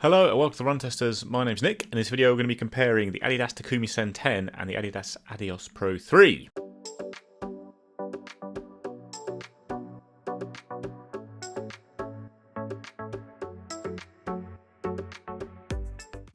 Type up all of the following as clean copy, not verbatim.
Hello and welcome to the Run Testers. My name's Nick. In this video we're going to be comparing the Adidas Takumi Sen 10 and the Adidas Adios Pro 3.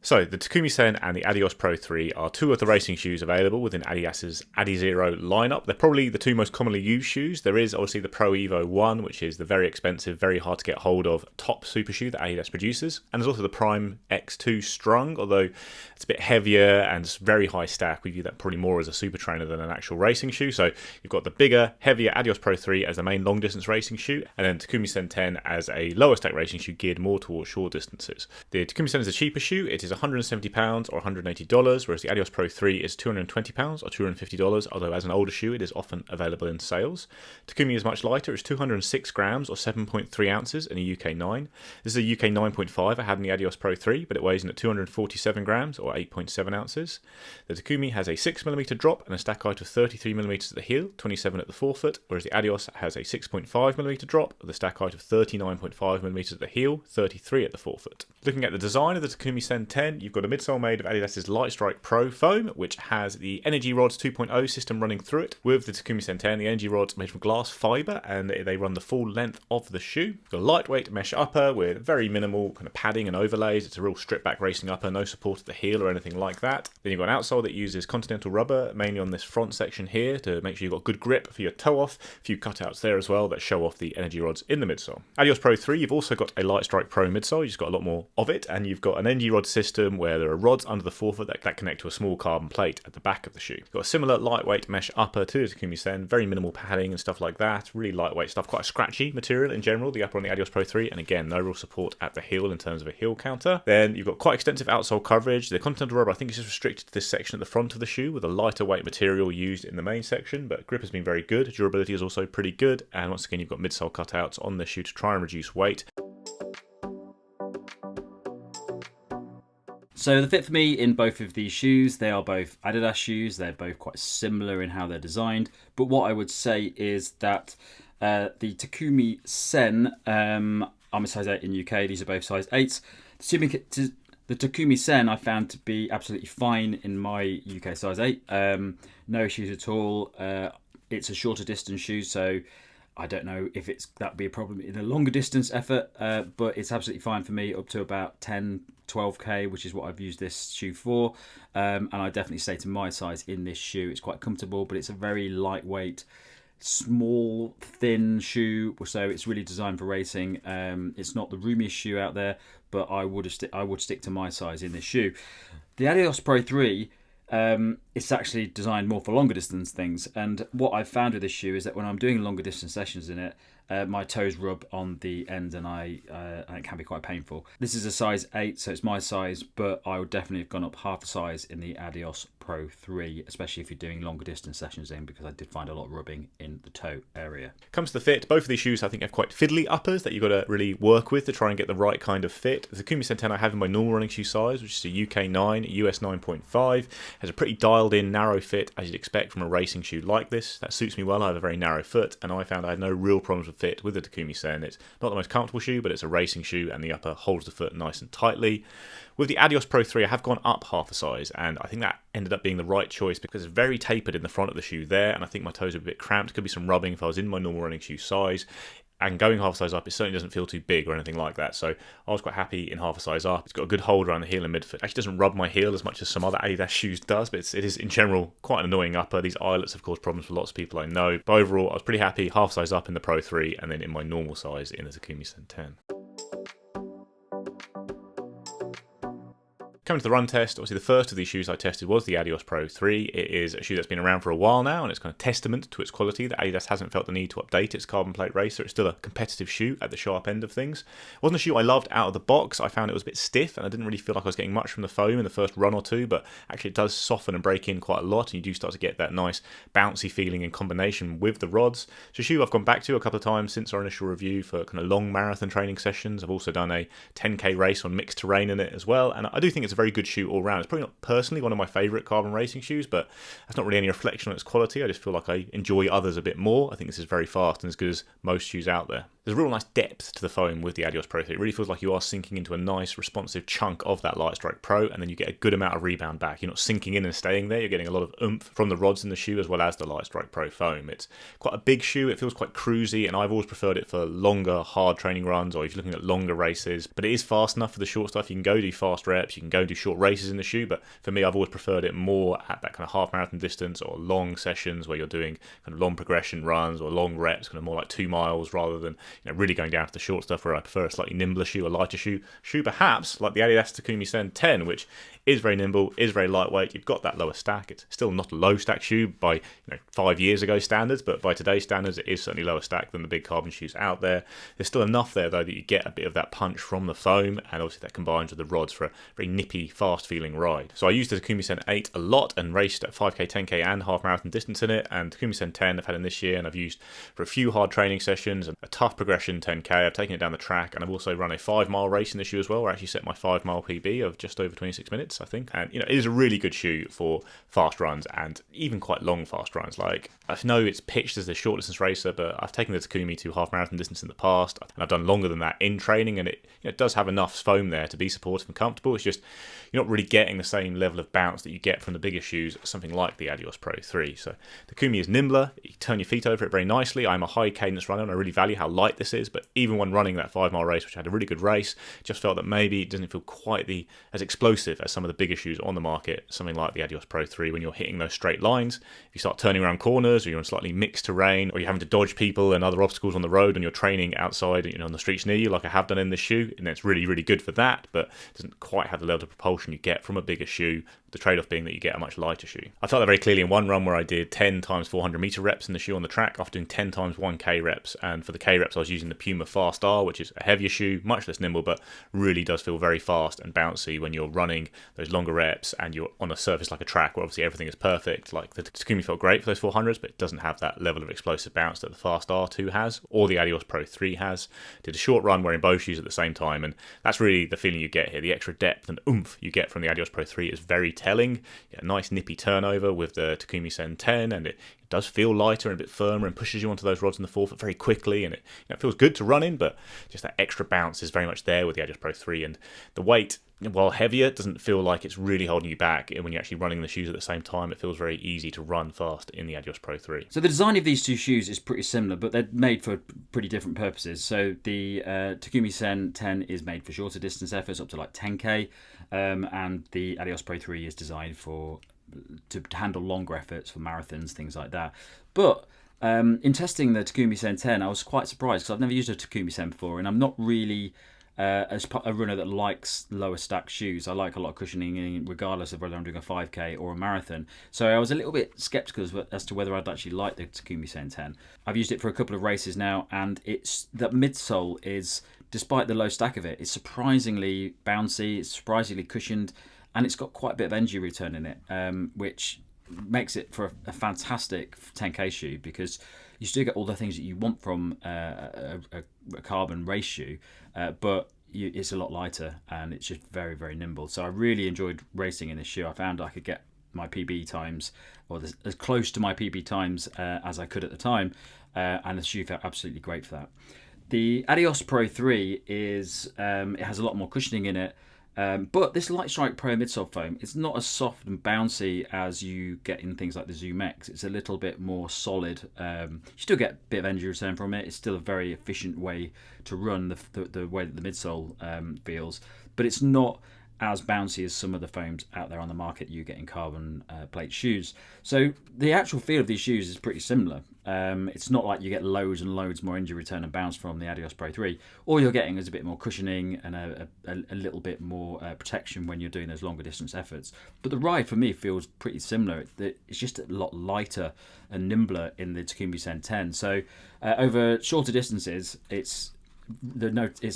So, the Takumi Sen and the Adios Pro 3 are two of the racing shoes available within Adidas's Adizero lineup. They're probably the two most commonly used shoes. There is obviously the Pro Evo 1, which is the very expensive, very hard to get hold of top super shoe that Adidas produces. And there's also the Prime X2 Strung, although it's a bit heavier and it's very high stack. We view that probably more as a super trainer than an actual racing shoe. So, you've got the bigger, heavier Adios Pro 3 as the main long distance racing shoe, and then Takumi Sen 10 as a lower stack racing shoe geared more towards short distances. The Takumi Sen is a cheaper shoe. It is £170 or $180, whereas the Adios Pro 3 is £220 or $250, although as an older shoe it is often available in sales. Takumi is much lighter, it's 206 grams or 7.3 ounces in a UK 9. This is a UK 9.5 I had in the Adios Pro 3, but it weighs in at 247 grams or 8.7 ounces. The Takumi has a 6mm drop and a stack height of 33mm at the heel, 27 at the forefoot, whereas the Adios has a 6.5mm drop with a stack height of 39.5mm at the heel, 33 at the forefoot. Looking at the design of the Takumi Sen 10, you've got a midsole made of Adidas's Lightstrike Pro foam, which has the EnergyRods 2.0 system running through it. With the Takumi Sen 10, the EnergyRods are made from glass fibre and they run the full length of the shoe. You've got a lightweight mesh upper with very minimal kind of padding and overlays. It's a real stripped back racing upper, no support at the heel or anything like that. Then you've got an outsole that uses continental rubber, mainly on this front section here to make sure you've got good grip for your toe off. A few cutouts there as well that show off the EnergyRods in the midsole. Adios Pro 3, you've also got a Lightstrike Pro midsole. You've just got a lot more of it, and you've got an EnergyRod system where there are rods under the forefoot that connect to a small carbon plate at the back of the shoe. You've got a similar lightweight mesh upper to the Takumi Sen, very minimal padding and stuff like that, really lightweight stuff, quite a scratchy material in general, the upper on the Adios Pro 3, and again, no real support at the heel in terms of a heel counter. Then you've got quite extensive outsole coverage. The continental rubber I think is just restricted to this section at the front of the shoe with a lighter weight material used in the main section, but grip has been very good, durability is also pretty good, and once again you've got midsole cutouts on the shoe to try and reduce weight. So the fit for me in both of these shoes, they are both Adidas shoes. They're both quite similar in how they're designed. But what I would say is that the Takumi Sen, I'm a size 8 in UK. These are both size 8s. The Takumi Sen I found to be absolutely fine in my UK size 8. No issues at all. It's a shorter distance shoe, so I don't know if that'd be a problem in a longer distance effort, but it's absolutely fine for me up to about 10-12k, which is what I've used this shoe for. And I definitely say to my size in this shoe, it's quite comfortable, but it's a very lightweight, small, thin shoe, so it's really designed for racing. It's not the roomiest shoe out there, but I would stick to my size in this shoe. The Adios Pro 3. It's actually designed more for longer distance things, and what I've found with this shoe is that when I'm doing longer distance sessions in it, my toes rub on the end and it can be quite painful. This is a size 8, so it's my size, but I would definitely have gone up half a size in the Adios Pro 3, especially if you're doing longer distance sessions in, because I did find a lot of rubbing in the toe area. Comes to the fit, both of these shoes I think have quite fiddly uppers that you've got to really work with to try and get the right kind of fit. The Takumi Sen 10 I have in my normal running shoe size, which is a UK 9, US 9.5, has a pretty dialed in narrow fit as you'd expect from a racing shoe like this. That suits me well. I have a very narrow foot, and I found I had no real problems with fit with the Takumi Sen. It's not the most comfortable shoe, but it's a racing shoe and the upper holds the foot nice and tightly. With the Adios Pro 3 I have gone up half a size, and I think that ended up being the right choice because it's very tapered in the front of the shoe there, and I think my toes are a bit cramped. Could be some rubbing if I was in my normal running shoe size. And going half a size up, it certainly doesn't feel too big or anything like that. So I was quite happy in half a size up. It's got a good hold around the heel and midfoot. Actually doesn't rub my heel as much as some other Adidas shoes does, but it is in general quite an annoying upper. These eyelets have caused problems for lots of people I know. But overall, I was pretty happy half size up in the Pro 3 and then in my normal size in the Takumi Sen 10. Coming to the run test, obviously the first of these shoes I tested was the Adios Pro 3. It is a shoe that's been around for a while now, and it's kind of testament to its quality that Adidas hasn't felt the need to update its carbon plate racer. It's still a competitive shoe at the sharp end of things. It wasn't a shoe I loved out of the box. I found it was a bit stiff, and I didn't really feel like I was getting much from the foam in the first run or two, but actually it does soften and break in quite a lot, and you do start to get that nice bouncy feeling in combination with the rods. It's a shoe I've gone back to a couple of times since our initial review for kind of long marathon training sessions. I've also done a 10k race on mixed terrain in it as well, and I do think it's a very good shoe all round. It's probably not personally one of my favourite carbon racing shoes, but that's not really any reflection on its quality. I just feel like I enjoy others a bit more. I think this is very fast and as good as most shoes out there. there's a real nice depth to the foam with the Adios Pro 3. It really feels like you are sinking into a nice responsive chunk of that Lightstrike Pro, and then you get a good amount of rebound back. You're not sinking in and staying there. You're getting a lot of oomph from the rods in the shoe as well as the Lightstrike Pro foam. It's quite a big shoe. It feels quite cruisy, and I've always preferred it for longer, hard training runs, or if you're looking at longer races. But it is fast enough for the short stuff. You can go do fast reps, you can go do short races in the shoe, but for me, I've always preferred it more at that kind of half marathon distance or long sessions where you're doing kind of long progression runs or long reps, kind of more like 2 miles rather than really going down to the short stuff where I prefer a slightly nimbler shoe, a lighter shoe perhaps like the Adidas Takumi Sen 10, which is very nimble, is very lightweight. You've got that lower stack. It's still not a low stack shoe by 5 years ago standards, but by today's standards, it is certainly lower stack than the big carbon shoes out there. There's still enough there though that you get a bit of that punch from the foam, and obviously that combines with the rods for a very nippy, fast feeling ride. So I used the Takumi Sen 8 a lot and raced at 5k, 10k and half marathon distance in it, and Takumi Sen 10 I've had in this year and I've used for a few hard training sessions and a tough progression 10k. I've taken it down the track, and I've also run a 5-mile race in the shoe as well, where I actually set my 5-mile PB of just over 26 minutes, I think. And it is a really good shoe for fast runs and even quite long fast runs. Like, I know it's pitched as a short distance racer, but I've taken the Takumi to half marathon distance in the past, and I've done longer than that in training, and it does have enough foam there to be supportive and comfortable. It's just you're not really getting the same level of bounce that you get from the bigger shoes, something like the Adios Pro 3. So Takumi is nimbler, you turn your feet over it very nicely. I'm a high cadence runner and I really value how light this is, but even when running that 5-mile race, which I had a really good race, just felt that maybe it doesn't feel quite as explosive as some of the bigger shoes on the market, something like the Adios Pro 3 when you're hitting those straight lines. If you start turning around corners, or you're in slightly mixed terrain, or you're having to dodge people and other obstacles on the road and you're training outside, on the streets near you, like I have done in this shoe, and it's really, really good for that, but it doesn't quite have the level of propulsion you get from a bigger shoe, the trade-off being that you get a much lighter shoe. I felt that very clearly in one run where I did 10 times 400 meter reps in the shoe on the track after doing 10 times 1k reps, and for the k reps I was using the Puma Fast R, which is a heavier shoe, much less nimble, but really does feel very fast and bouncy when you're running those longer reps and you're on a surface like a track where obviously everything is perfect. Like the Takumi felt great for those 400s, but it doesn't have that level of explosive bounce that the Fast R2 has, or the Adios Pro 3 has. Did a short run wearing both shoes at the same time, and that's really the feeling you get here. The extra depth and oomph you get from the Adios Pro 3 is very telling. You get a nice nippy turnover with the Takumi Sen 10, and it does feel lighter and a bit firmer and pushes you onto those rods in the forefoot very quickly, and it feels good to run in, but just that extra bounce is very much there with the Adios Pro 3, and the weight, while heavier, doesn't feel like it's really holding you back. When you're actually running the shoes at the same time, it feels very easy to run fast in the Adios Pro 3. So the design of these two shoes is pretty similar, but they're made for pretty different purposes. So the Takumi Sen 10 is made for shorter distance efforts up to like 10k, and the Adios Pro 3 is designed to handle longer efforts for marathons, things like that. But in testing the Takumi Sen 10, I was quite surprised because I've never used a Takumi Sen before, and I'm not really as a runner that likes lower stack shoes. I like a lot of cushioning regardless of whether I'm doing a 5k or a marathon. So I was a little bit skeptical as to whether I'd actually like the Takumi Sen 10. I've used it for a couple of races now, and it's that midsole is, despite the low stack of it, it's surprisingly bouncy, it's surprisingly cushioned, and it's got quite a bit of energy return in it, which makes it for a fantastic 10k shoe, because you still get all the things that you want from a carbon race shoe, but it's a lot lighter and it's just very, very nimble. So I really enjoyed racing in this shoe. I found I could get my PB times, or as close to my PB times as I could at the time, and the shoe felt absolutely great for that. The Adios Pro 3 it has a lot more cushioning in it, but this Lightstrike Pro midsole foam, it's not as soft and bouncy as you get in things like the Zoom X. It's a little bit more solid. You still get a bit of energy return from it. It's still a very efficient way to run the way that the midsole feels, but it's not as bouncy as some of the foams out there on the market you get in carbon plate shoes. So the actual feel of these shoes is pretty similar. It's not like you get loads and loads more energy return and bounce from the Adios Pro 3. All you're getting is a bit more cushioning and a little bit more protection when you're doing those longer distance efforts. But the ride for me feels pretty similar. It's just a lot lighter and nimbler in the Takumi Sen 10. So over shorter distances, it's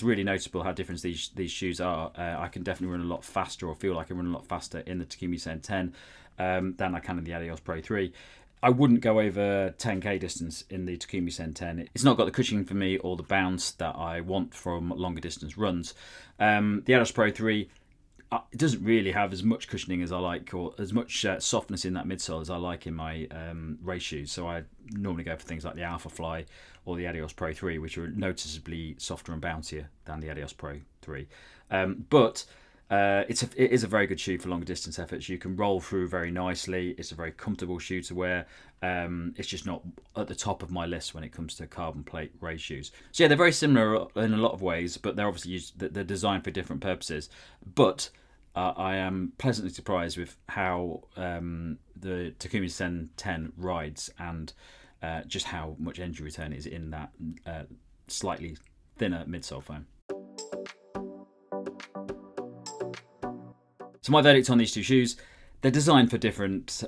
really noticeable how different these shoes are. I can definitely run a lot faster, or feel like I run a lot faster in the Takumi Sen 10 than I can in the Adios Pro 3. I wouldn't go over 10k distance in the Takumi Sen 10. It's not got the cushioning for me or the bounce that I want from longer distance runs. The Adidas Pro 3 it doesn't really have as much cushioning as I like, or as much softness in that midsole as I like in my race shoes. So I normally go for things like the Alpha Fly or the Adios Pro 3, which are noticeably softer and bouncier than the Adios Pro 3. But it is a very good shoe for longer distance efforts. You can roll through very nicely. It's a very comfortable shoe to wear. It's just not at the top of my list when it comes to carbon plate race shoes. So yeah, they're very similar in a lot of ways, but they're obviously they're designed for different purposes. But I am pleasantly surprised with how the Takumi Sen 10 rides, and just how much energy return is in that slightly thinner midsole foam. So my verdict on these two shoes: they're designed for different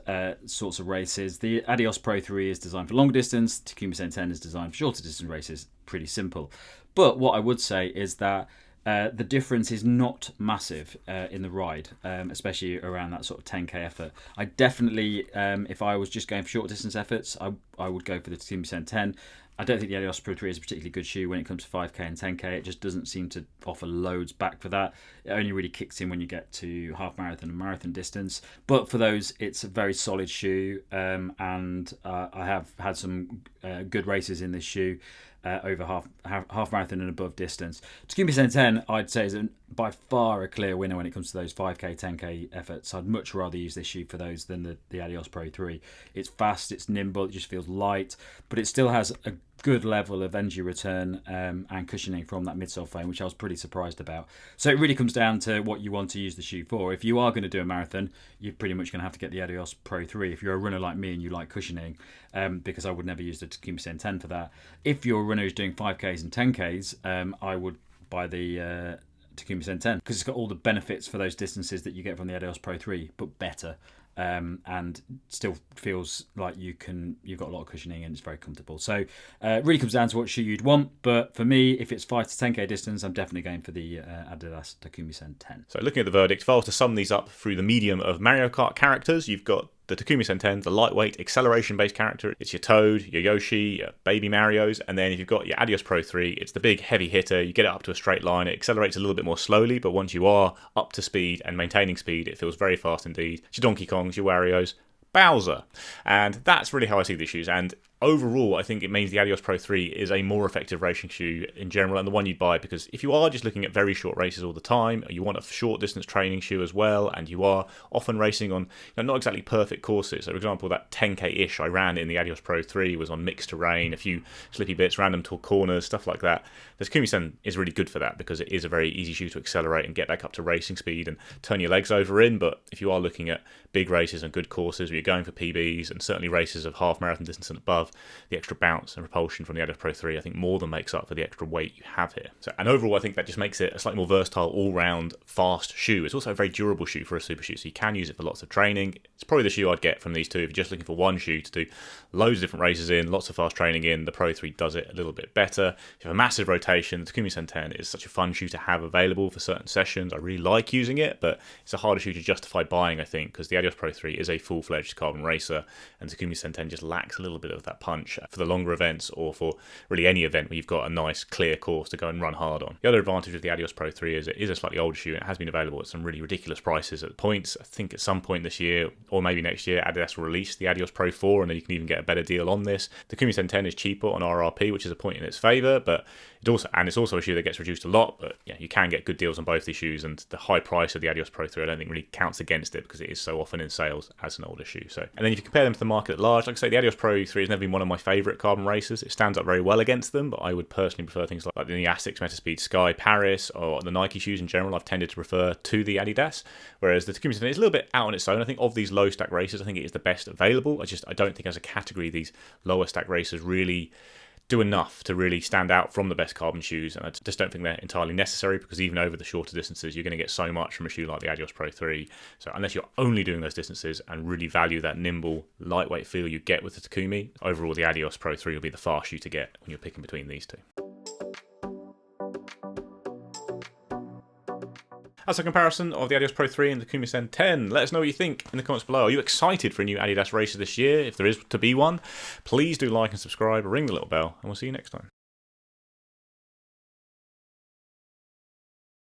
sorts of races. The Adios Pro 3 is designed for longer distance. Takumi Sen 10 is designed for shorter distance races. Pretty simple. But what I would say is that the difference is not massive in the ride, especially around that sort of 10k effort. I definitely, if I was just going for short distance efforts, I would go for the Takumi Sen 10. I don't think the Adios Pro 3 is a particularly good shoe when it comes to 5k and 10k. It just doesn't seem to offer loads back for that. It only really kicks in when you get to half marathon and marathon distance. But for those, it's a very solid shoe, and I have had some good races in this shoe over half marathon and above distance. Takumi Sen 10, I'd say, is by far a clear winner when it comes to those 5k, 10k efforts. I'd much rather use this shoe for those than the Adios Pro 3. It's fast, it's nimble, it just feels light, but it still has a good level of energy return and cushioning from that midsole foam, which I was pretty surprised about. So it really comes down to what you want to use the shoe for. If you are going to do a marathon, you're pretty much going to have to get the Adios Pro 3 if you're a runner like me and you like cushioning, because I would never use the Takumi Sen 10 for that. If you're a runner who's doing 5Ks and 10Ks, I would buy the Takumi Sen 10, because it's got all the benefits for those distances that you get from the Adios Pro 3, but better. And still feels like you've got a lot of cushioning and it's very comfortable. So it really comes down to what shoe you'd want. But for me, if it's 5 to 10k distance, I'm definitely going for the Adidas Takumi Sen 10. So looking at the verdict, if I was to sum these up through the medium of Mario Kart characters, you've got the Takumi Sen 10, the lightweight, acceleration-based character. It's your Toad, your Yoshi, your Baby Marios. And then if you've got your Adios Pro 3, it's the big heavy hitter. You get it up to a straight line. It accelerates a little bit more slowly, but once you are up to speed and maintaining speed, it feels very fast indeed. It's your Donkey Kongs, your Warios, Bowser. And that's really how I see these shoes. And overall, I think it means the Adios Pro 3 is a more effective racing shoe in general, and the one you'd buy, because if you are just looking at very short races all the time, you want a short distance training shoe as well, and you are often racing on not exactly perfect courses. So for example, that 10k-ish I ran in the Adios Pro 3 was on mixed terrain, a few slippy bits, random corners, stuff like that. The Takumi Sen is really good for that, because it is a very easy shoe to accelerate and get back up to racing speed and turn your legs over in. But if you are looking at big races and good courses where you're going for PBs, and certainly races of half marathon distance and above, the extra bounce and propulsion from the Adidas Pro 3 I think more than makes up for the extra weight you have here. So, and overall I think that just makes it a slightly more versatile, all-round, fast shoe. It's also a very durable shoe for a super shoe, so you can use it for lots of training. It's probably the shoe I'd get from these two if you're just looking for one shoe to do loads of different races in, lots of fast training in. The Pro 3 does it a little bit better. If you have a massive rotation, the Takumi Sen 10 is such a fun shoe to have available for certain sessions. I really like using it, but it's a harder shoe to justify buying, I think, because the Adios Pro 3 is a full-fledged carbon racer, and Takumi Sen 10 just lacks a little bit of that punch for the longer events, or for really any event where you've got a nice clear course to go and run hard on. The other advantage of the Adios Pro 3 is it is a slightly older shoe, and it has been available at some really ridiculous prices at points. I think at some point this year, or maybe next year, Adidas will release the Adios Pro 4, and then you can even get a better deal on this. The Takumi Sen 10 is cheaper on RRP, which is a point in its favour, but it's also a shoe that gets reduced a lot, but yeah, you can get good deals on both these shoes, and the high price of the Adios Pro 3 I don't think really counts against it, because it is so often in sales as an older shoe. So, and then if you compare them to the market at large, like I say, the Adios Pro 3 has never been one of my favourite carbon racers. It stands up very well against them, but I would personally prefer things like the Asics Metaspeed Sky Paris, or the Nike shoes in general. I've tended to prefer to the Adidas, whereas the Takumi Sen is a little bit out on its own. I think of these low stack racers, I think it is the best available. I don't think as a category these lower stack racers really do enough to really stand out from the best carbon shoes, and I just don't think they're entirely necessary, because even over the shorter distances you're going to get so much from a shoe like the Adios Pro 3. So unless you're only doing those distances and really value that nimble, lightweight feel you get with the Takumi, overall the Adios Pro 3 will be the fast shoe to get when you're picking between these two. That's a comparison of the Adios Pro 3 and the Takumi Sen 10. Let us know what you think in the comments below. Are you excited for a new Adidas racer this year? If there is to be one, please do like and subscribe, ring the little bell, and we'll see you next time.